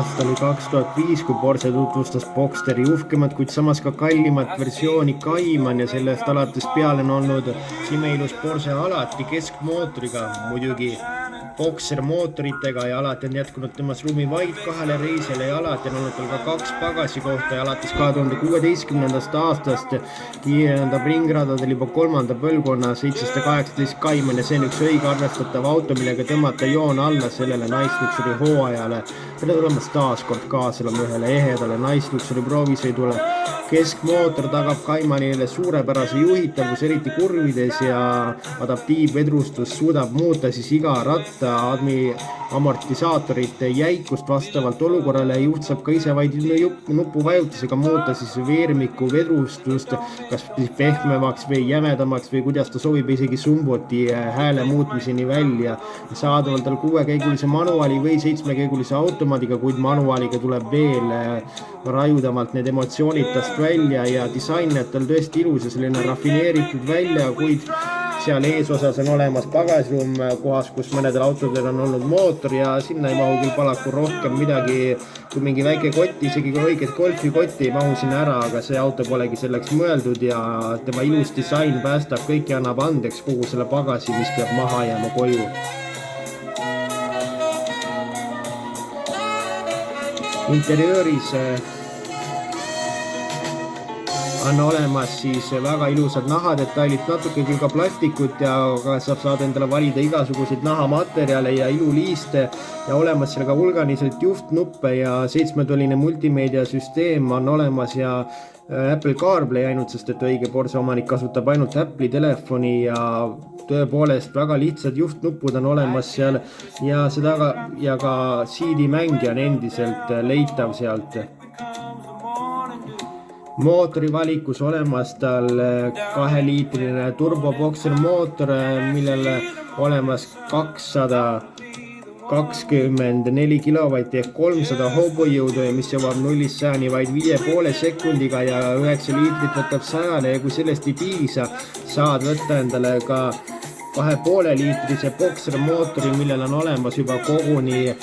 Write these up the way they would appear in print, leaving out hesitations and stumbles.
Aasta oli 2005, kui Porsche tutvustas Boxsteri uhkemat, kuid samas ka kallimat versiooni Cayman ja sellest alates peale on olnud imeilus Porsche alati keskmootoriga, muidugi Boxer mootoritega ja alati on jätkunud temas ruumi vaid 2 reisile ja alati on olnud tal ka 2 pagasikohta ja alates 2016. aastast kiirendab ringradadel juba 3. põlvkonna 718 Cayman ja see on üks õige arvestatav auto, millega tõmmata joon alla sellele naisluksuri hooajale. Tere tulemast taas kord kaaslema ühele ehedale naisluksuri proovisõidule. Keskmootor tagab Caymanile suurepärase juhitavus, eriti kurvides ja adaptiivvedrustus suudab muuta siis iga ratta amortisaatorite jäikust vastavalt olukorrale ja juht saab ka ise vaid nupuvajutusega muuta siis veermiku vedrustust, kas siis pehmemaks või jämedamaks või kuidas ta soovib, isegi sumbuti hääle muutmiseni välja. Saadaval tal 6-käigulise manuaali või 7-käigulise automaadiga, kuid manuaaliga tuleb veel rajudamalt need emotsioonid tast välja ja disain näeb tal tõesti ilus ja selline rafineeritud välja, kuid seal eesosas on olemas pagasruum kohas, kus mõnedel autodel on olnud mootor ja sinna ei mahu küll paraku rohkem midagi kui mingi väike kott, isegi kui õiget golfikotti ei mahu sinna ära, aga see auto polegi selleks mõeldud ja tema ilus disain päästab kõik ja annab andeks kogu selle pagasi, mis peab maha jääma koju. Interiööris on olemas siis väga ilusad nahadetalid, natuke küll ka plastikut ja saad endale valida igasuguseid nahamaterjale ja iluliiste ja olemas seal ka hulganiselt juhtnuppe ja 7-toline multimeediasüsteem on olemas ja Apple CarPlay ainult, sest et õige Porsche omanik kasutab ainult Apple'i telefoni ja tõepoolest väga lihtsad juhtnupud on olemas seal ja ka CD-mängija on endiselt leitav sealt. Mootori valikus olemas tal 2-liitrine Turbo Boxer mootor, millele olemas 224 kilovatti ehk 300 hobujõudu ja mis jõuab 0-100 vaid 5,5 sekundiga ja 9 liitrit võtab 100 ja kui sellest ei piisa, saad võtta endale ka 2,5-liitrise Boxer mootori, millel on olemas juba koguni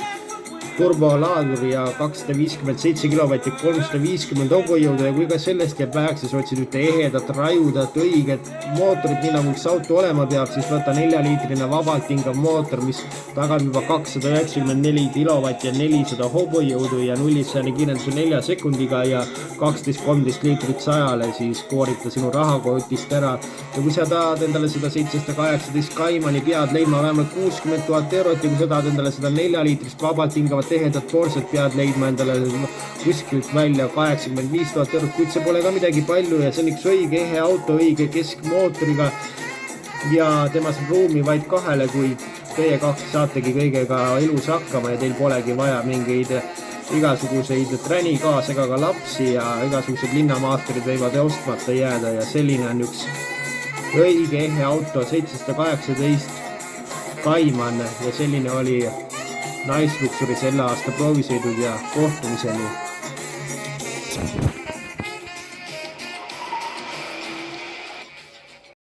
turbolaadur ja 257 kilovatti 350 hobujõudu ja kui ka sellest jääb väheks, siis otsid ühte ehedat, rajudat, õiget mootorit, nii nagu üks auto olema peab, siis võtta 4-liitrine vabalt hingav mootor, mis tagab juba 294 kilovatti ja 400 hobujõudu ja 0-100 kiirenduse 4 sekundiga ja 12-13 liitrit 100-le, siis koorita sinu rahakotist ära. Ja kui sa tahad endale seda 718 Caymani pead leidma vähemalt 60 000 eurot ja kui sa tahad endale seda 4-liitrist vabalt hingavat ehedat Porsche't pead leidma endale kuskilt välja 85 000 eurot, kuid see pole ka midagi palju ja see on üks õige ehe auto, õige keskmootoriga ja temas ruumi vaid 2, kuid teie 2 saategi kõigega elus hakkama ja teil polegi vaja mingeid igasuguseid träni kaasa ega ka lapsi ja igasugused linnamaasterid võivad ostmata jääda ja selline on üks õige ehe auto 718 Cayman ja selline oli naisluksuri selle aasta proovisõidud ja kohtumiseni.